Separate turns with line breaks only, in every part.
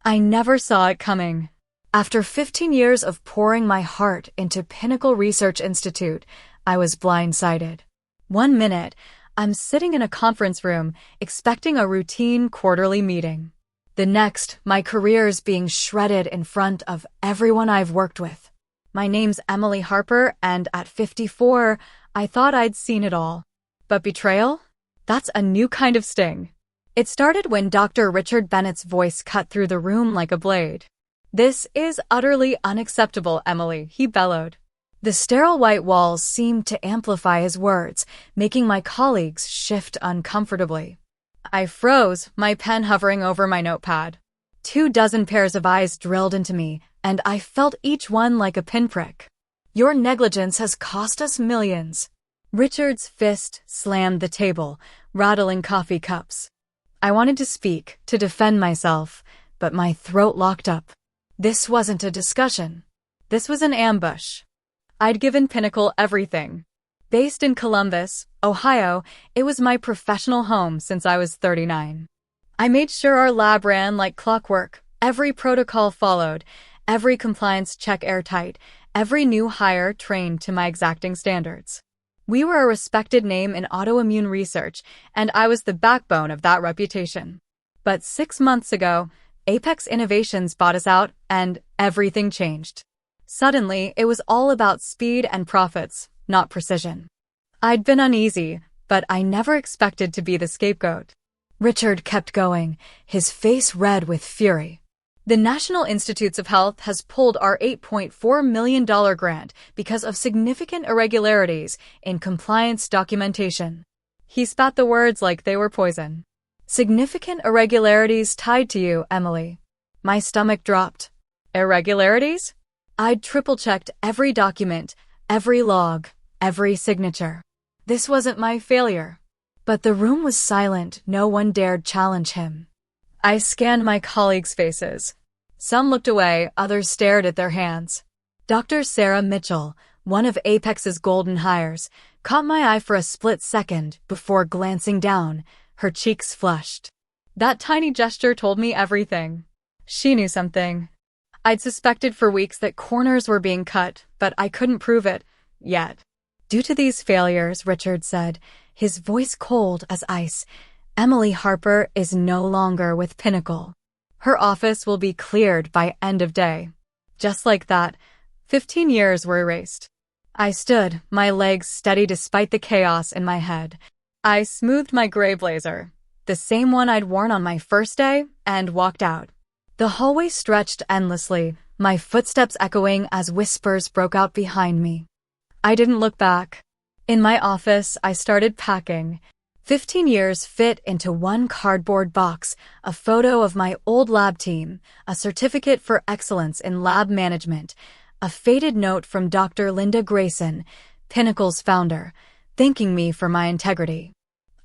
I never saw it coming. After 15 years of pouring my heart into Pinnacle Research Institute, I was blindsided. One minute, I'm sitting in a conference room expecting a routine quarterly meeting. The next, my career's being shredded in front of everyone I've worked with. My name's Emily Harper, and at 54, I thought I'd seen it all. But betrayal? That's a new kind of sting. It started when Dr. Richard Bennett's voice cut through the room like a blade. "This is utterly unacceptable, Emily," he bellowed. The sterile white walls seemed to amplify his words, making my colleagues shift uncomfortably. I froze, my pen hovering over my notepad. 24 pairs of eyes drilled into me, and I felt each one like a pinprick. "Your negligence has cost us millions." Richard's fist slammed the table, rattling coffee cups. I wanted to speak, to defend myself, but my throat locked up. This wasn't a discussion. This was an ambush. I'd given Pinnacle everything. Based in Columbus, Ohio, it was my professional home since I was 39. I made sure our lab ran like clockwork, every protocol followed, every compliance check airtight, every new hire trained to my exacting standards. We were a respected name in autoimmune research, and I was the backbone of that reputation. But 6 months ago, Apex Innovations bought us out, and everything changed. Suddenly, it was all about speed and profits, not precision. I'd been uneasy, but I never expected to be the scapegoat. Richard kept going, his face red with fury. "The National Institutes of Health has pulled our $8.4 million grant because of significant irregularities in compliance documentation." He spat the words like they were poison. "Significant irregularities tied to you, Emily." My stomach dropped. Irregularities? I'd triple-checked every document, every log, every signature. This wasn't my failure. But the room was silent, no one dared challenge him. I scanned my colleagues' faces. Some looked away, others stared at their hands. Dr. Sarah Mitchell, one of Apex's golden hires, caught my eye for a split second before glancing down, her cheeks flushed. That tiny gesture told me everything. She knew something. I'd suspected for weeks that corners were being cut, but I couldn't prove it, yet. "Due to these failures," Richard said, his voice cold as ice, "Emily Harper is no longer with Pinnacle. Her office will be cleared by end of day." Just like that, 15 years were erased. I stood, my legs steady despite the chaos in my head. I smoothed my gray blazer, the same one I'd worn on my first day, and walked out. The hallway stretched endlessly, my footsteps echoing as whispers broke out behind me. I didn't look back. In my office, I started packing. 15 years fit into one cardboard box, a photo of my old lab team, a certificate for excellence in lab management, a faded note from Dr. Linda Grayson, Pinnacle's founder, thanking me for my integrity.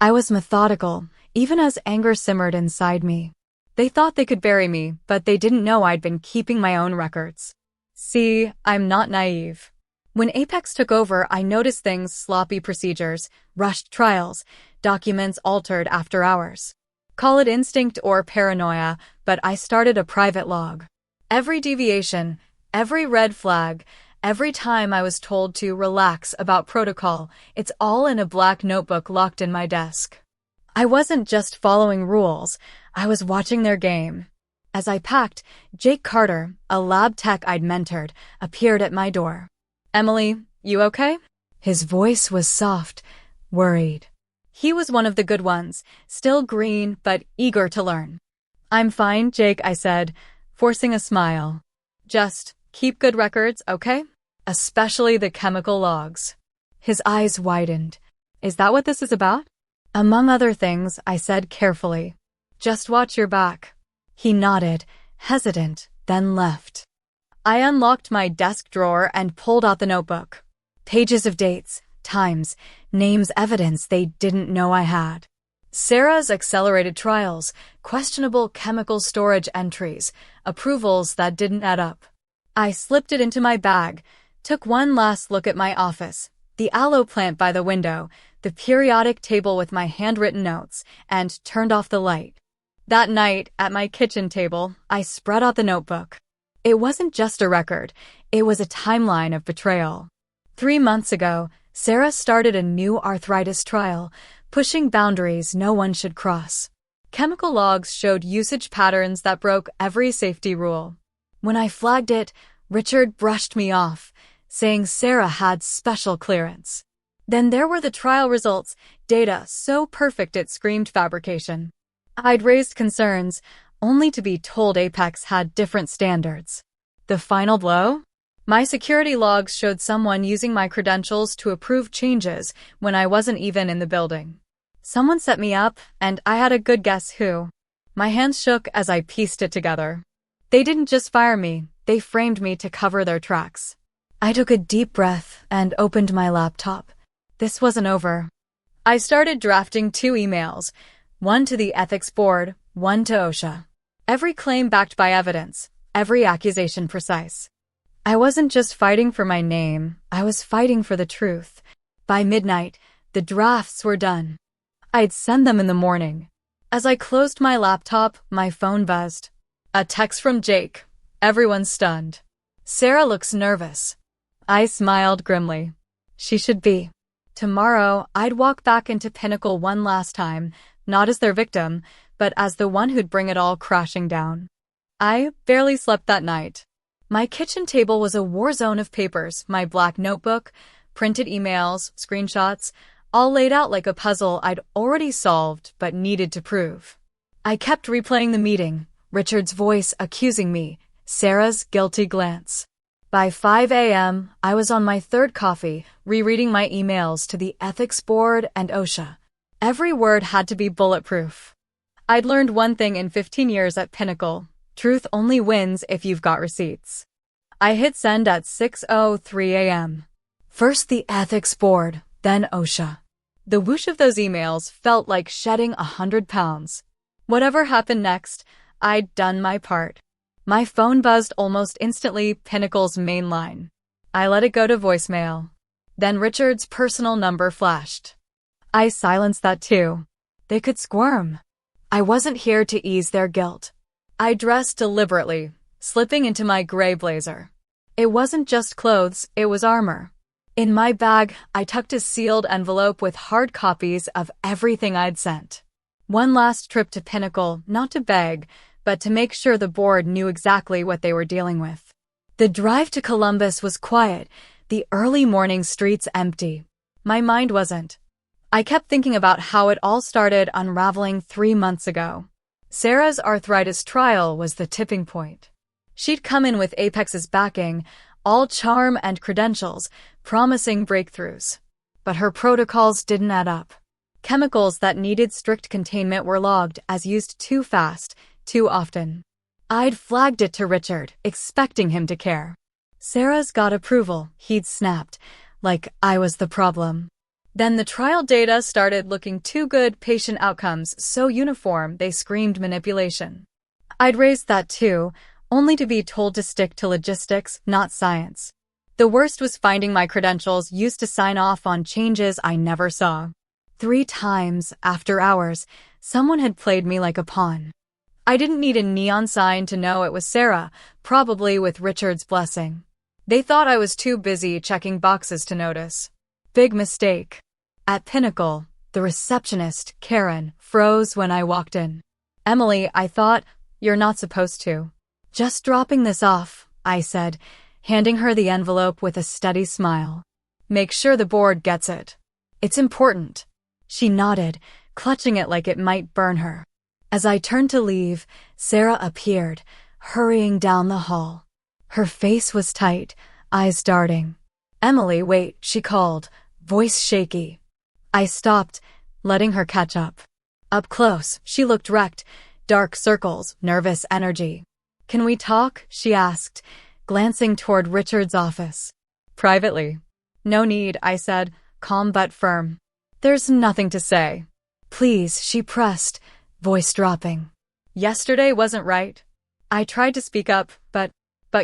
I was methodical, even as anger simmered inside me. They thought they could bury me, but they didn't know I'd been keeping my own records. See, I'm not naive. When Apex took over, I noticed things: sloppy procedures, rushed trials, documents altered after hours. Call it instinct or paranoia, but I started a private log. Every deviation, every red flag, every time I was told to relax about protocol, it's all in a black notebook locked in my desk. I wasn't just following rules, I was watching their game. As I packed, Jake Carter, a lab tech I'd mentored, appeared at my door. "Emily, you okay?" His voice was soft, worried. He was one of the good ones, still green but eager to learn. "I'm fine, Jake," I said, forcing a smile. "Just keep good records, okay? Especially the chemical logs." His eyes widened. "Is that what this is about?" "Among other things," I said carefully. "Just watch your back." He nodded, hesitant, then left. I unlocked my desk drawer and pulled out the notebook. Pages of dates, times, names, evidence they didn't know I had. Sarah's accelerated trials, questionable chemical storage entries, approvals that didn't add up. I slipped it into my bag, took one last look at my office, the aloe plant by the window, the periodic table with my handwritten notes, and turned off the light. That night, at my kitchen table, I spread out the notebook. It wasn't just a record, it was a timeline of betrayal. 3 months ago, Sarah started a new arthritis trial, pushing boundaries no one should cross. Chemical logs showed usage patterns that broke every safety rule. When I flagged it, Richard brushed me off, saying Sarah had special clearance. Then there were the trial results, data so perfect it screamed fabrication. I'd raised concerns, only to be told Apex had different standards. The final blow? My security logs showed someone using my credentials to approve changes when I wasn't even in the building. Someone set me up, and I had a good guess who. My hands shook as I pieced it together. They didn't just fire me, they framed me to cover their tracks. I took a deep breath and opened my laptop. This wasn't over. I started drafting 2 emails, one to the ethics board, one to OSHA. Every claim backed by evidence, every accusation precise. I wasn't just fighting for my name, I was fighting for the truth. By midnight, the drafts were done. I'd send them in the morning. As I closed my laptop, my phone buzzed. A text from Jake. Everyone's stunned. Sarah looks nervous. I smiled grimly. She should be. Tomorrow, I'd walk back into Pinnacle one last time, not as their victim, but as the one who'd bring it all crashing down. I barely slept that night. My kitchen table was a war zone of papers, my black notebook, printed emails, screenshots, all laid out like a puzzle I'd already solved but needed to prove. I kept replaying the meeting, Richard's voice accusing me, Sarah's guilty glance. By 5 a.m., I was on my 3rd coffee, rereading my emails to the ethics board and OSHA. Every word had to be bulletproof. I'd learned one thing in 15 years at Pinnacle. Truth only wins if you've got receipts. I hit send at 6:03 a.m. First the ethics board, then OSHA. The whoosh of those emails felt like shedding 100 pounds. Whatever happened next, I'd done my part. My phone buzzed almost instantly, Pinnacle's main line. I let it go to voicemail. Then Richard's personal number flashed. I silenced that too. They could squirm. I wasn't here to ease their guilt. I dressed deliberately, slipping into my gray blazer. It wasn't just clothes, it was armor. In my bag, I tucked a sealed envelope with hard copies of everything I'd sent. One last trip to Pinnacle, not to beg, but to make sure the board knew exactly what they were dealing with. The drive to Columbus was quiet, the early morning streets empty. My mind wasn't. I kept thinking about how it all started unraveling 3 months ago. Sarah's arthritis trial was the tipping point. She'd come in with Apex's backing, all charm and credentials, promising breakthroughs. But her protocols didn't add up. Chemicals that needed strict containment were logged as used too fast, too often. I'd flagged it to Richard, expecting him to care. Sarah's got approval, he'd snapped, like I was the problem. Then the trial data started looking too good, patient outcomes so uniform they screamed manipulation. I'd raised that too, only to be told to stick to logistics, not science. The worst was finding my credentials used to sign off on changes I never saw. 3 times, after hours, someone had played me like a pawn. I didn't need a neon sign to know it was Sarah, probably with Richard's blessing. They thought I was too busy checking boxes to notice. Big mistake. At Pinnacle, the receptionist, Karen, froze when I walked in. Emily, I thought, you're not supposed to. Just dropping this off, I said, handing her the envelope with a steady smile. Make sure the board gets it. It's important. She nodded, clutching it like it might burn her. As I turned to leave, Sarah appeared, hurrying down the hall. Her face was tight, eyes darting. Emily, wait, she called, voice shaky. I stopped, letting her catch up. Up close, she looked wrecked, dark circles, nervous energy. Can we talk? She asked, glancing toward Richard's office. Privately. No need, I said, calm but firm. There's nothing to say. Please, she pressed, voice dropping. Yesterday wasn't right. I tried to speak up, but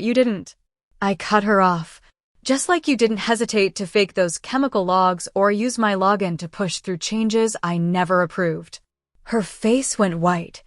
you didn't. I cut her off. Just like you didn't hesitate to fake those chemical logs or use my login to push through changes I never approved. Her face went white.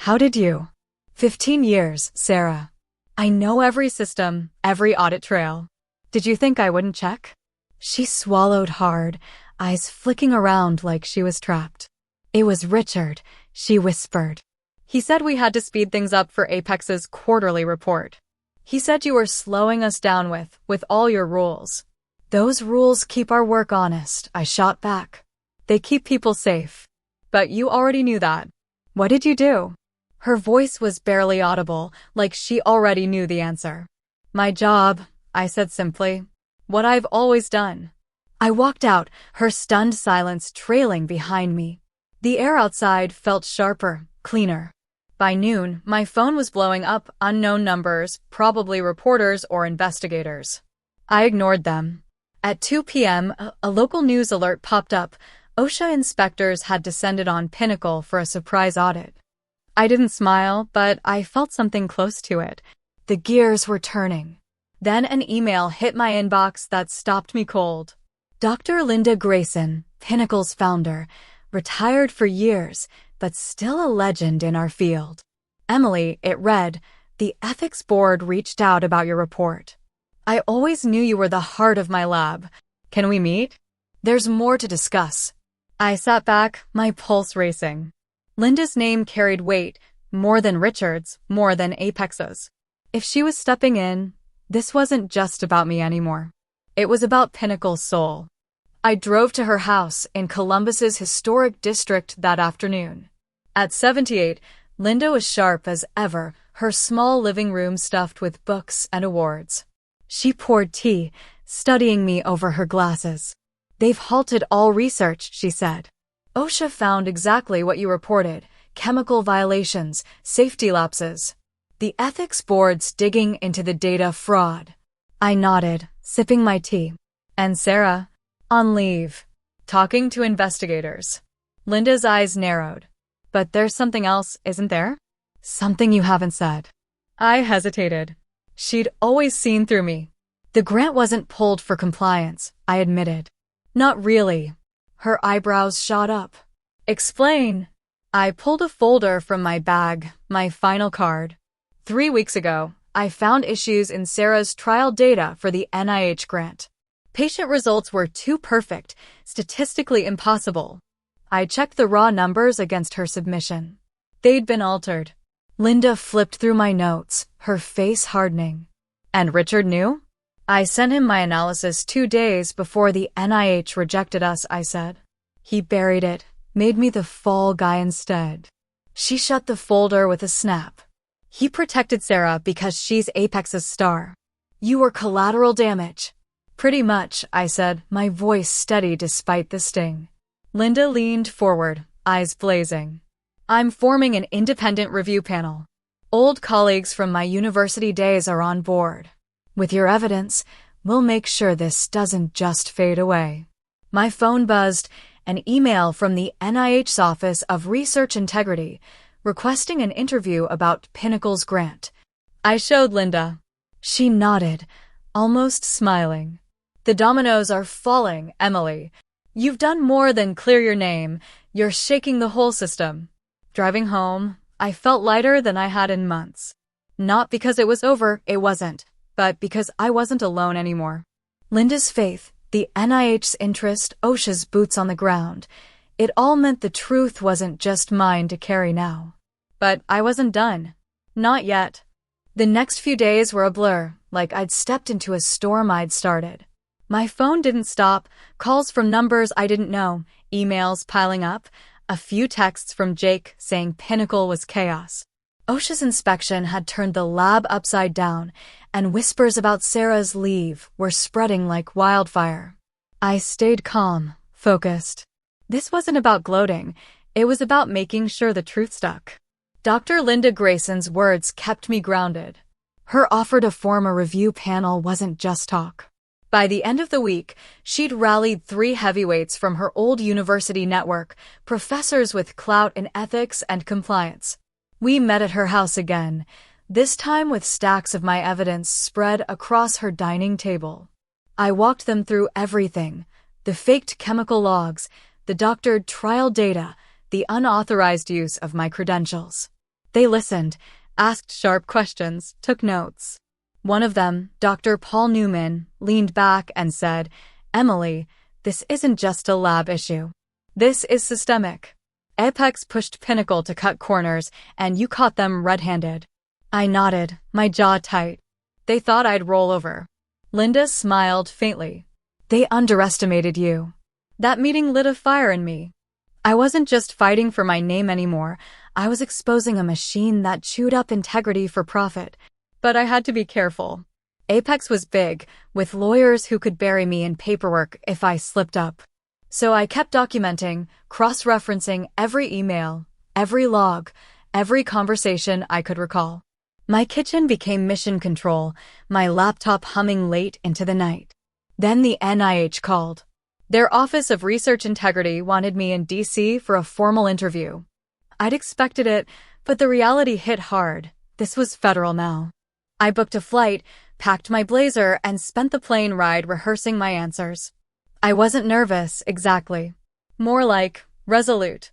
How did you? 15 years, Sarah. I know every system, every audit trail. Did you think I wouldn't check? She swallowed hard, eyes flicking around like she was trapped. It was Richard, she whispered. He said we had to speed things up for Apex's quarterly report. He said you were slowing us down with all your rules. Those rules keep our work honest, I shot back. They keep people safe. But you already knew that. What did you do? Her voice was barely audible, like she already knew the answer. My job, I said simply. What I've always done. I walked out, her stunned silence trailing behind me. The air outside felt sharper, cleaner. By noon, my phone was blowing up unknown numbers, probably reporters or investigators. I ignored them. At 2 p.m., a local news alert popped up. OSHA inspectors had descended on Pinnacle for a surprise audit. I didn't smile, but I felt something close to it. The gears were turning. Then an email hit my inbox that stopped me cold. Dr. Linda Grayson, Pinnacle's founder, retired for years, but still a legend in our field. Emily, it read, the ethics board reached out about your report. I always knew you were the heart of my lab. Can we meet? There's more to discuss. I sat back, my pulse racing. Linda's name carried weight, more than Richard's, more than Apex's. If she was stepping in, this wasn't just about me anymore. It was about Pinnacle's soul. I drove to her house in Columbus's historic district that afternoon. At 78, Linda was sharp as ever, her small living room stuffed with books and awards. She poured tea, studying me over her glasses. They've halted all research, she said. OSHA found exactly what you reported, chemical violations, safety lapses. The ethics board's digging into the data fraud. I nodded, sipping my tea. And Sarah? On leave. Talking to investigators. Linda's eyes narrowed. But there's something else, isn't there? Something you haven't said. I hesitated. She'd always seen through me. The grant wasn't pulled for compliance, I admitted. Not really. Her eyebrows shot up. Explain. I pulled a folder from my bag, my final card. 3 weeks ago, I found issues in Sarah's trial data for the NIH grant. Patient results were too perfect, statistically impossible. I checked the raw numbers against her submission. They'd been altered. Linda flipped through my notes, her face hardening. And Richard knew? I sent him my analysis 2 days before the NIH rejected us, I said. He buried it, made me the fall guy instead. She shut the folder with a snap. He protected Sarah because she's Apex's star. You were collateral damage. Pretty much, I said, my voice steady despite the sting. Linda leaned forward, eyes blazing. I'm forming an independent review panel. Old colleagues from my university days are on board. With your evidence, we'll make sure this doesn't just fade away. My phone buzzed, an email from the NIH's Office of Research Integrity, requesting an interview about Pinnacle's grant. I showed Linda. She nodded, almost smiling. The dominoes are falling, Emily. You've done more than clear your name. You're shaking the whole system. Driving home, I felt lighter than I had in months. Not because it was over, it wasn't, but because I wasn't alone anymore. Linda's faith, the NIH's interest, OSHA's boots on the ground. It all meant the truth wasn't just mine to carry now. But I wasn't done. Not yet. The next few days were a blur, like I'd stepped into a storm I'd started. My phone didn't stop, calls from numbers I didn't know, emails piling up, a few texts from Jake saying Pinnacle was chaos. OSHA's inspection had turned the lab upside down, and whispers about Sarah's leave were spreading like wildfire. I stayed calm, focused. This wasn't about gloating, it was about making sure the truth stuck. Dr. Linda Grayson's words kept me grounded. Her offer to form a review panel wasn't just talk. By the end of the week, she'd rallied 3 heavyweights from her old university network, professors with clout in ethics and compliance. We met at her house again, this time with stacks of my evidence spread across her dining table. I walked them through everything, the faked chemical logs, the doctored trial data, the unauthorized use of my credentials. They listened, asked sharp questions, took notes. One of them, Dr. Paul Newman, leaned back and said, "Emily, this isn't just a lab issue. This is systemic. Apex pushed Pinnacle to cut corners, and you caught them red-handed." I nodded, my jaw tight. They thought I'd roll over. Linda smiled faintly. "They underestimated you." That meeting lit a fire in me. I wasn't just fighting for my name anymore. I was exposing a machine that chewed up integrity for profit. But I had to be careful. Apex was big, with lawyers who could bury me in paperwork if I slipped up. So I kept documenting, cross-referencing every email, every log, every conversation I could recall. My kitchen became mission control, my laptop humming late into the night. Then the NIH called. Their Office of Research Integrity wanted me in DC for a formal interview. I'd expected it, but the reality hit hard. This was federal now. I booked a flight, packed my blazer, and spent the plane ride rehearsing my answers. I wasn't nervous, exactly. More like resolute.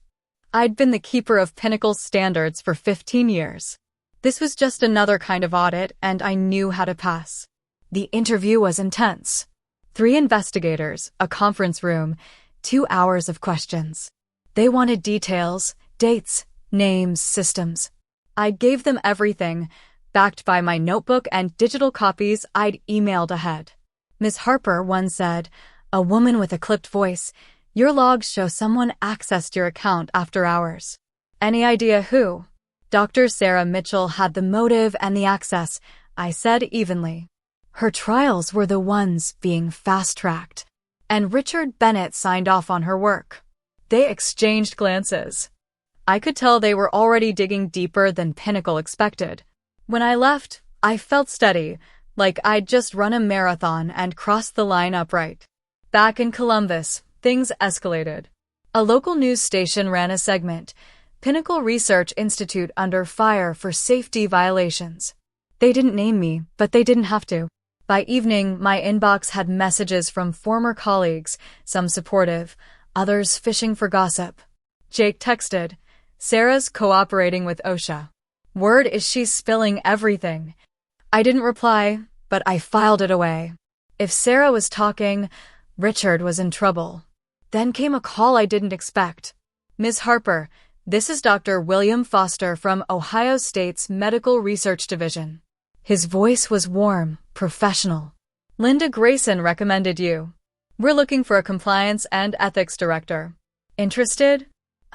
I'd been the keeper of Pinnacle's standards for 15 years. This was just another kind of audit, and I knew how to pass. The interview was intense. 3 investigators, a conference room, 2 hours of questions. They wanted details, dates, names, systems. I gave them everything, backed by my notebook and digital copies I'd emailed ahead. Ms. Harper once said, "A woman with a clipped voice, your logs show someone accessed your account after hours." Any idea who? Dr. Sarah Mitchell had the motive and the access, I said evenly. Her trials were the ones being fast-tracked. And Richard Bennett signed off on her work. They exchanged glances. I could tell they were already digging deeper than Pinnacle expected. When I left, I felt steady, like I'd just run a marathon and crossed the line upright. Back in Columbus, things escalated. A local news station ran a segment, Pinnacle Research Institute under fire for safety violations. They didn't name me, but they didn't have to. By evening, my inbox had messages from former colleagues, some supportive, others fishing for gossip. Jake texted, "Sarah's cooperating with OSHA. Word is she's spilling everything." I didn't reply, but I filed it away. If Sarah was talking, Richard was in trouble. Then came a call I didn't expect. "Ms. Harper, this is Dr. William Foster from Ohio State's Medical Research Division." His voice was warm, professional. "Linda Grayson recommended you. We're looking for a compliance and ethics director. Interested?"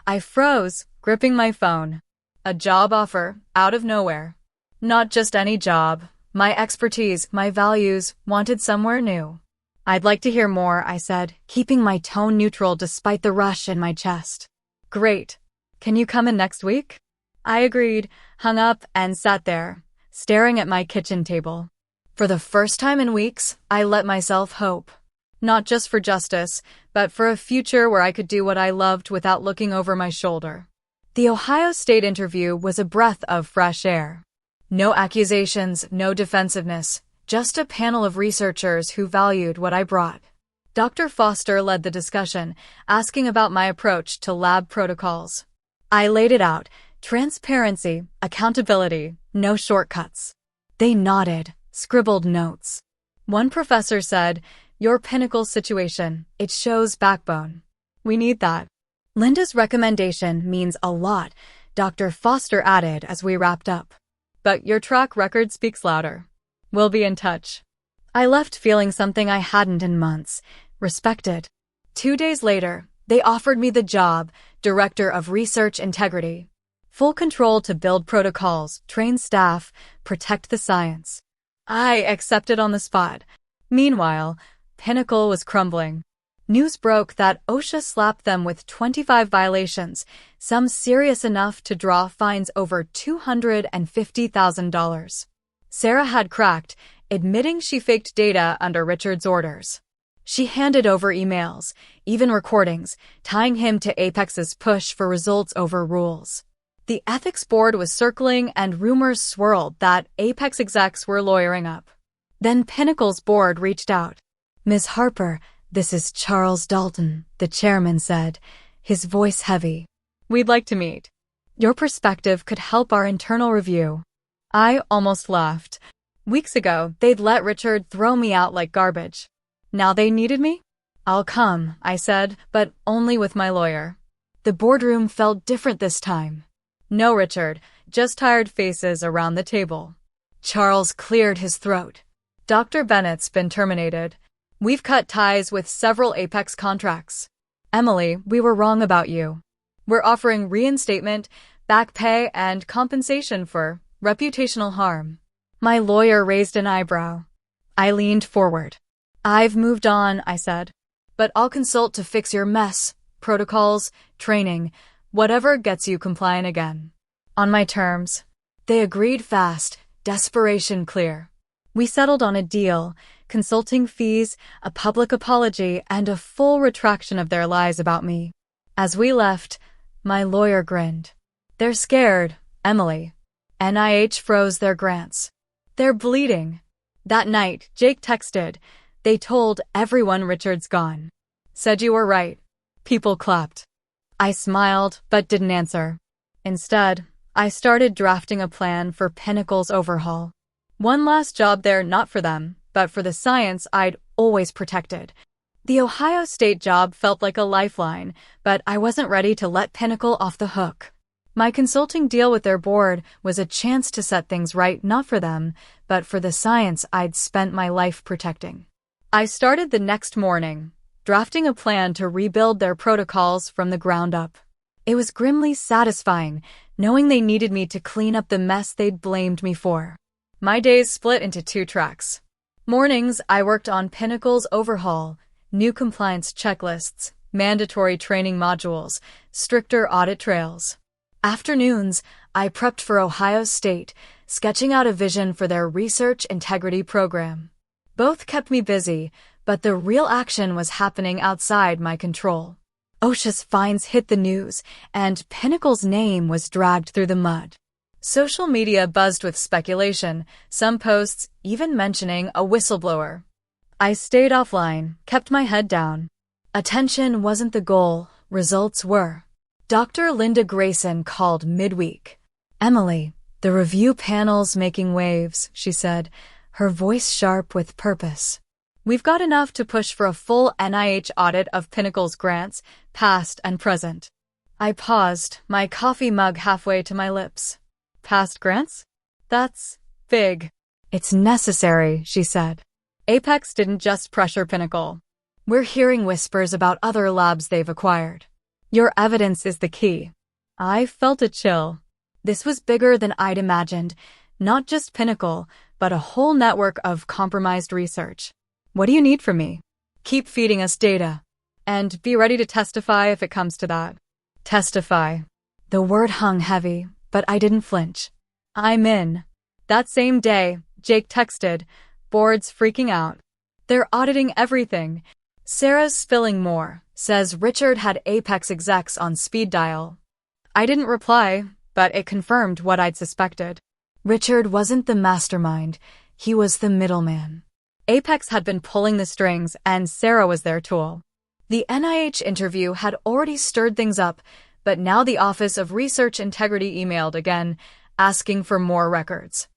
I froze, gripping my phone. A job offer, out of nowhere. Not just any job. My expertise, my values, wanted somewhere new. "I'd like to hear more," I said, keeping my tone neutral despite the rush in my chest. "Great. Can you come in next week?" I agreed, hung up, and sat there, staring at my kitchen table. For the first time in weeks, I let myself hope. Not just for justice, but for a future where I could do what I loved without looking over my shoulder. The Ohio State interview was a breath of fresh air. No accusations, no defensiveness, just a panel of researchers who valued what I brought. Dr. Foster led the discussion, asking about my approach to lab protocols. I laid it out. Transparency, accountability, no shortcuts. They nodded, scribbled notes. One professor said, "Your Pinnacle situation, it shows backbone. We need that." Linda's recommendation means a lot, Dr. Foster added as we wrapped up. "But your track record speaks louder. We'll be in touch." I left feeling something I hadn't in months, respected. 2 days later, they offered me the job, Director of Research Integrity. Full control to build protocols, train staff, protect the science. I accepted on the spot. Meanwhile, Pinnacle was crumbling. News broke that OSHA slapped them with 25 violations, some serious enough to draw fines over $250,000. Sarah had cracked, admitting she faked data under Richard's orders. She handed over emails, even recordings, tying him to Apex's push for results over rules. The ethics board was circling and rumors swirled that Apex execs were lawyering up. Then Pinnacle's board reached out. "Ms. Harper, this is Charles Dalton," the chairman said, his voice heavy. "We'd like to meet." Your perspective could help our internal review. I almost laughed. Weeks ago, they'd let Richard throw me out like garbage. Now they needed me? I'll come, I said, but only with my lawyer. The boardroom felt different this time. No Richard, just tired faces around the table. Charles cleared his throat. Dr. Bennett's been terminated. We've cut ties with several Apex contracts. Emily, we were wrong about you. We're offering reinstatement, back pay, and compensation for reputational harm. My lawyer raised an eyebrow. I leaned forward. I've moved on, I said. But I'll consult to fix your mess, protocols, training, whatever gets you compliant again. On my terms. They agreed fast, desperation clear. We settled on a deal, consulting fees, a public apology, and a full retraction of their lies about me. As we left, my lawyer grinned. They're scared, Emily. NIH froze their grants. They're bleeding. That night, Jake texted. They told everyone Richard's gone. Said you were right. People clapped. I smiled, but didn't answer. Instead, I started drafting a plan for Pinnacle's overhaul. One last job there, not for them, but for the science I'd always protected. The Ohio State job felt like a lifeline, but I wasn't ready to let Pinnacle off the hook. My consulting deal with their board was a chance to set things right, not for them, but for the science I'd spent my life protecting. I started the next morning, drafting a plan to rebuild their protocols from the ground up. It was grimly satisfying, knowing they needed me to clean up the mess they'd blamed me for. My days split into two tracks. Mornings, I worked on Pinnacle's overhaul, new compliance checklists, mandatory training modules, stricter audit trails. Afternoons, I prepped for Ohio State, sketching out a vision for their research integrity program. Both kept me busy, but the real action was happening outside my control. OSHA's fines hit the news, and Pinnacle's name was dragged through the mud. Social media buzzed with speculation, some posts even mentioning a whistleblower. I stayed offline, kept my head down. Attention wasn't the goal, results were. Dr. Linda Grayson called midweek. Emily, the review panel's making waves, she said, her voice sharp with purpose. We've got enough to push for a full NIH audit of Pinnacle's grants, past and present. I paused, my coffee mug halfway to my lips. Past grants? That's big. It's necessary, she said. Apex didn't just pressure Pinnacle. We're hearing whispers about other labs they've acquired. Your evidence is the key. I felt a chill. This was bigger than I'd imagined, not just Pinnacle, but a whole network of compromised research. What do you need from me? Keep feeding us data. And be ready to testify if it comes to that. Testify. The word hung heavy, but I didn't flinch. I'm in. That same day, Jake texted, board's freaking out. They're auditing everything. Sarah's spilling more, says Richard had Apex execs on speed dial. I didn't reply, but it confirmed what I'd suspected. Richard wasn't the mastermind, he was the middleman. Apex had been pulling the strings, and Sarah was their tool. The NIH interview had already stirred things up, but now the Office of Research Integrity emailed again, asking for more records.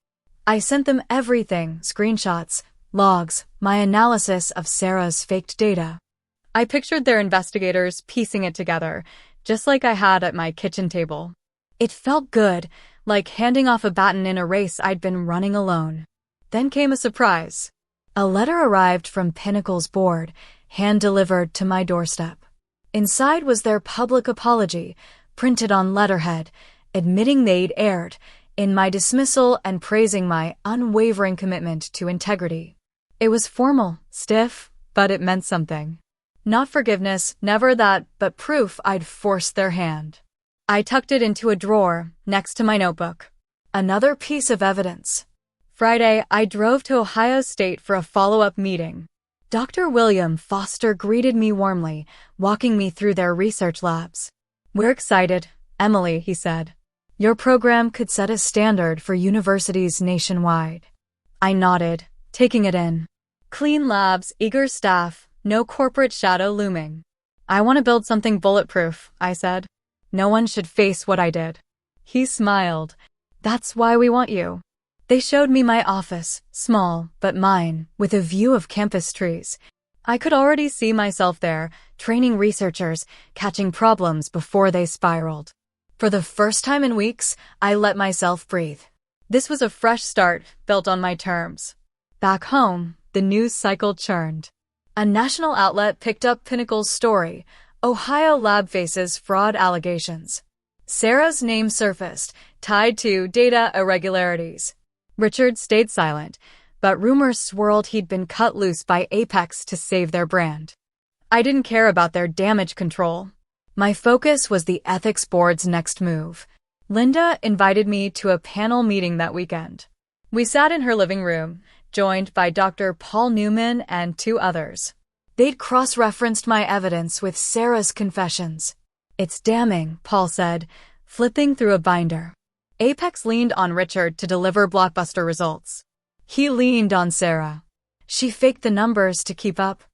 I sent them everything, screenshots, logs, my analysis of Sarah's faked data. I pictured their investigators piecing it together, just like I had at my kitchen table. It felt good, like handing off a baton in a race I'd been running alone. Then came a surprise. A letter arrived from Pinnacle's board, hand-delivered to my doorstep. Inside was their public apology, printed on letterhead, admitting they'd erred in my dismissal and praising my unwavering commitment to integrity. It was formal, stiff, but it meant something. Not forgiveness, never that, but proof I'd forced their hand. I tucked it into a drawer, next to my notebook. Another piece of evidence. Friday, I drove to Ohio State for a follow-up meeting. Dr. William Foster greeted me warmly, walking me through their research labs. We're excited, Emily, he said. Your program could set a standard for universities nationwide. I nodded, taking it in. Clean labs, eager staff, no corporate shadow looming. I want to build something bulletproof, I said. No one should face what I did. He smiled. That's why we want you. They showed me my office, small, but mine, with a view of campus trees. I could already see myself there, training researchers, catching problems before they spiraled. For the first time in weeks, I let myself breathe. This was a fresh start, built on my terms. Back home, the news cycle churned. A national outlet picked up Pinnacle's story. Ohio lab faces fraud allegations. Sarah's name surfaced, tied to data irregularities. Richard stayed silent, but rumors swirled he'd been cut loose by Apex to save their brand. I didn't care about their damage control. My focus was the ethics board's next move. Linda invited me to a panel meeting that weekend. We sat in her living room, joined by Dr. Paul Newman and 2 others. They'd cross-referenced my evidence with Sarah's confessions. It's damning, Paul said, flipping through a binder. Apex leaned on Richard to deliver blockbuster results. He leaned on Sarah. She faked the numbers to keep up.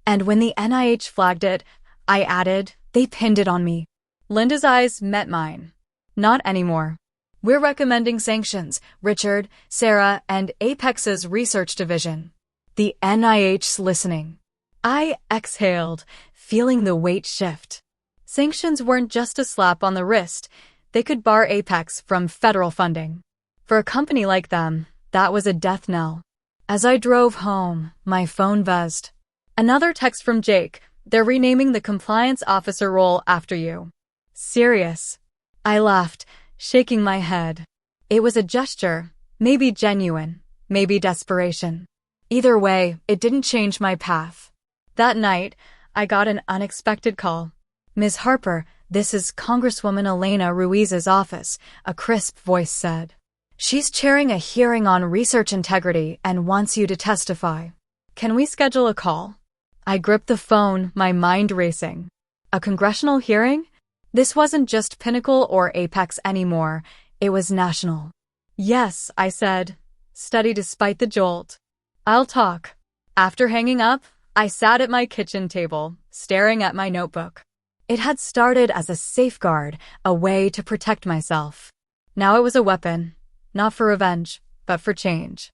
And when the NIH flagged it, I added, they pinned it on me. Linda's eyes met mine. Not anymore. We're recommending sanctions, Richard, Sarah, and Apex's research division. The NIH's listening. I exhaled, feeling the weight shift. Sanctions weren't just a slap on the wrist. They could bar Apex from federal funding. For a company like them, that was a death knell. As I drove home, my phone buzzed. Another text from Jake. They're renaming the compliance officer role after you. Serious. I laughed, shaking my head. It was a gesture, maybe genuine, maybe desperation. Either way, it didn't change my path. That night, I got an unexpected call. Ms. Harper, this is Congresswoman Elena Ruiz's office, a crisp voice said. She's chairing a hearing on research integrity and wants you to testify. Can we schedule a call? I gripped the phone, my mind racing. A congressional hearing? This wasn't just Pinnacle or Apex anymore. It was national. Yes, I said, steady despite the jolt. I'll talk. After hanging up, I sat at my kitchen table, staring at my notebook. It had started as a safeguard, a way to protect myself. Now it was a weapon, not for revenge, but for change.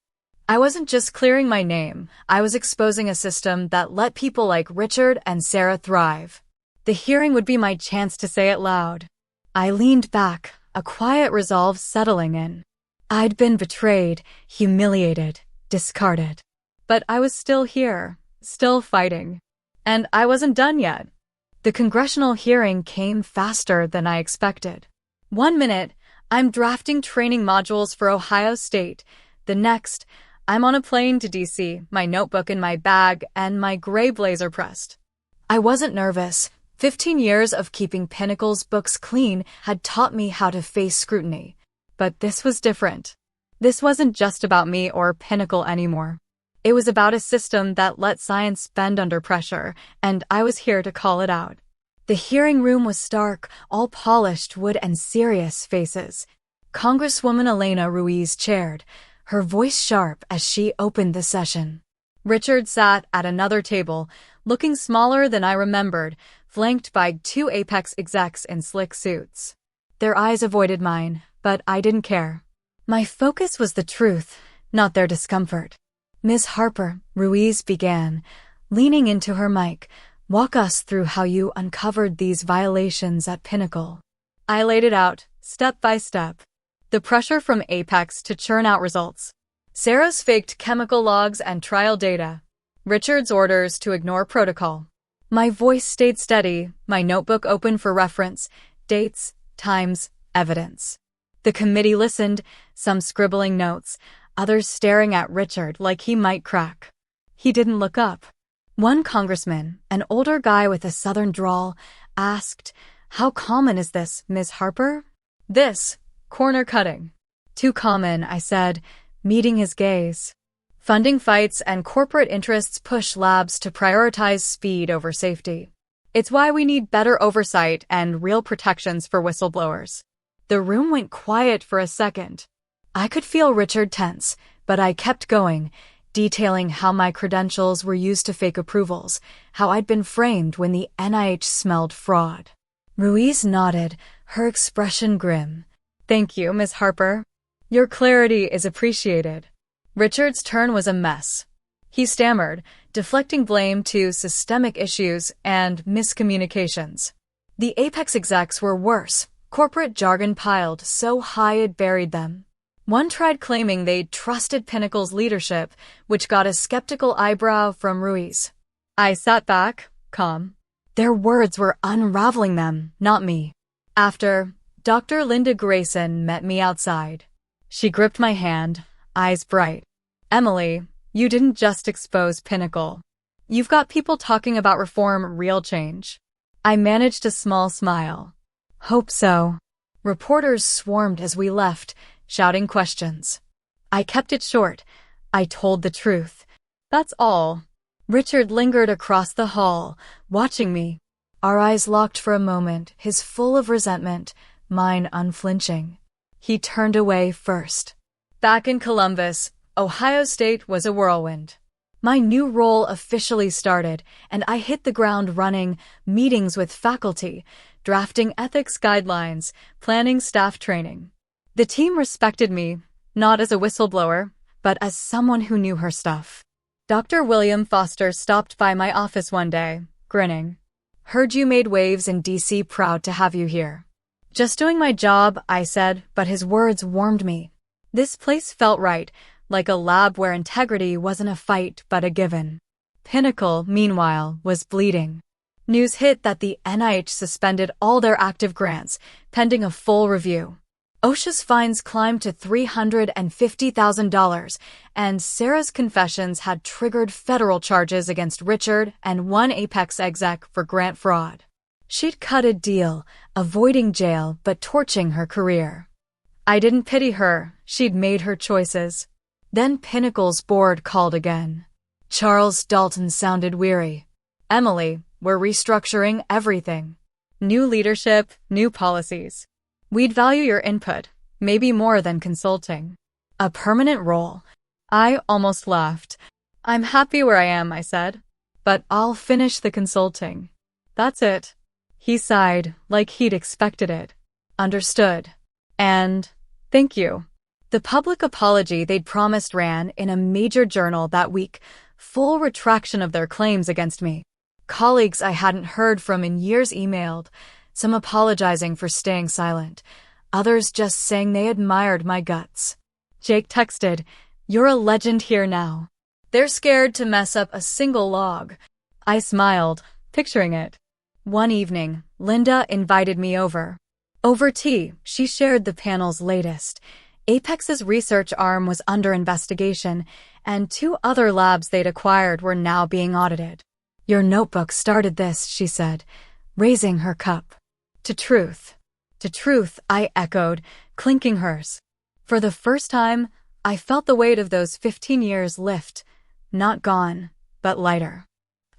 I wasn't just clearing my name, I was exposing a system that let people like Richard and Sarah thrive. The hearing would be my chance to say it loud. I leaned back, a quiet resolve settling in. I'd been betrayed, humiliated, discarded. But I was still here, still fighting. And I wasn't done yet. The congressional hearing came faster than I expected. 1 minute, I'm drafting training modules for Ohio State. The next, I'm on a plane to DC, my notebook in my bag, and my gray blazer pressed. I wasn't nervous. 15 years of keeping Pinnacle's books clean had taught me how to face scrutiny. But this was different. This wasn't just about me or Pinnacle anymore. It was about a system that let science bend under pressure, and I was here to call it out. The hearing room was stark, all polished wood and serious faces. Congresswoman Elena Ruiz chaired, her voice sharp as she opened the session. Richard sat at another table, looking smaller than I remembered, flanked by 2 Apex execs in slick suits. Their eyes avoided mine, but I didn't care. My focus was the truth, not their discomfort. Ms. Harper, Ruiz began, leaning into her mic, walk us through how you uncovered these violations at Pinnacle. I laid it out, step by step. The pressure from Apex to churn out results. Sarah's faked chemical logs and trial data. Richard's orders to ignore protocol. My voice stayed steady, my notebook open for reference, dates, times, evidence. The committee listened, some scribbling notes, others staring at Richard like he might crack. He didn't look up. One congressman, an older guy with a southern drawl, asked, "How common is this, Ms. Harper?" "This, corner cutting." "Too common," I said, meeting his gaze. Funding fights and corporate interests push labs to prioritize speed over safety. It's why we need better oversight and real protections for whistleblowers. The room went quiet for a second. I could feel Richard tense, but I kept going, detailing how my credentials were used to fake approvals, how I'd been framed when the NIH smelled fraud. Ruiz nodded, her expression grim. Thank you, Miss Harper. Your clarity is appreciated. Richard's turn was a mess. He stammered, deflecting blame to systemic issues and miscommunications. The Apex execs were worse. Corporate jargon piled so high it buried them. One tried claiming they'd trusted Pinnacle's leadership, which got a skeptical eyebrow from Ruiz. I sat back, calm. Their words were unraveling them, not me. After, Dr. Linda Grayson met me outside. She gripped my hand, eyes bright. Emily, you didn't just expose Pinnacle. You've got people talking about reform, real change. I managed a small smile. Hope so. Reporters swarmed as we left, shouting questions. I kept it short. I told the truth. That's all. Richard lingered across the hall, watching me. Our eyes locked for a moment, his full of resentment, mine unflinching. He turned away first. Back in Columbus, Ohio State was a whirlwind. My new role officially started, and I hit the ground running, meetings with faculty, drafting ethics guidelines, planning staff training. The team respected me, not as a whistleblower, but as someone who knew her stuff. Dr. William Foster stopped by my office one day, grinning. Heard you made waves in DC, proud to have you here. Just doing my job, I said, but his words warmed me. This place felt right, like a lab where integrity wasn't a fight but a given. Pinnacle, meanwhile, was bleeding. News hit that the NIH suspended all their active grants, pending a full review. OSHA's fines climbed to $350,000, and Sarah's confessions had triggered federal charges against Richard and one Apex exec for grant fraud. She'd cut a deal, avoiding jail but torching her career. I didn't pity her, she'd made her choices. Then Pinnacle's board called again. Charles Dalton sounded weary. Emily, we're restructuring everything. New leadership, new policies. We'd value your input, maybe more than consulting. A permanent role. I almost laughed. I'm happy where I am, I said. But I'll finish the consulting. That's it. He sighed, like he'd expected it. Understood. And thank you. The public apology they'd promised ran in a major journal that week, full retraction of their claims against me. Colleagues I hadn't heard from in years emailed, some apologizing for staying silent, others just saying they admired my guts. Jake texted, "You're a legend here now." They're scared to mess up a single log. I smiled, picturing it. One evening, Linda invited me over. Over tea, she shared the panel's latest. Apex's research arm was under investigation, and 2 other labs they'd acquired were now being audited. Your notebook started this, she said, raising her cup. To truth. To truth, I echoed, clinking hers. For the first time, I felt the weight of those 15 years lift, not gone, but lighter.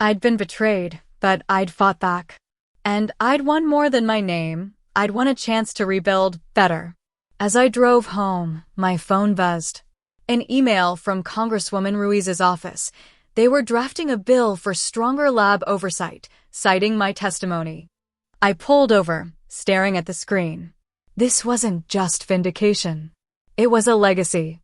I'd been betrayed, but I'd fought back. And I'd won more than my name. I'd won a chance to rebuild better. As I drove home, my phone buzzed. An email from Congresswoman Ruiz's office. They were drafting a bill for stronger lab oversight, citing my testimony. I pulled over, staring at the screen. This wasn't just vindication. It was a legacy.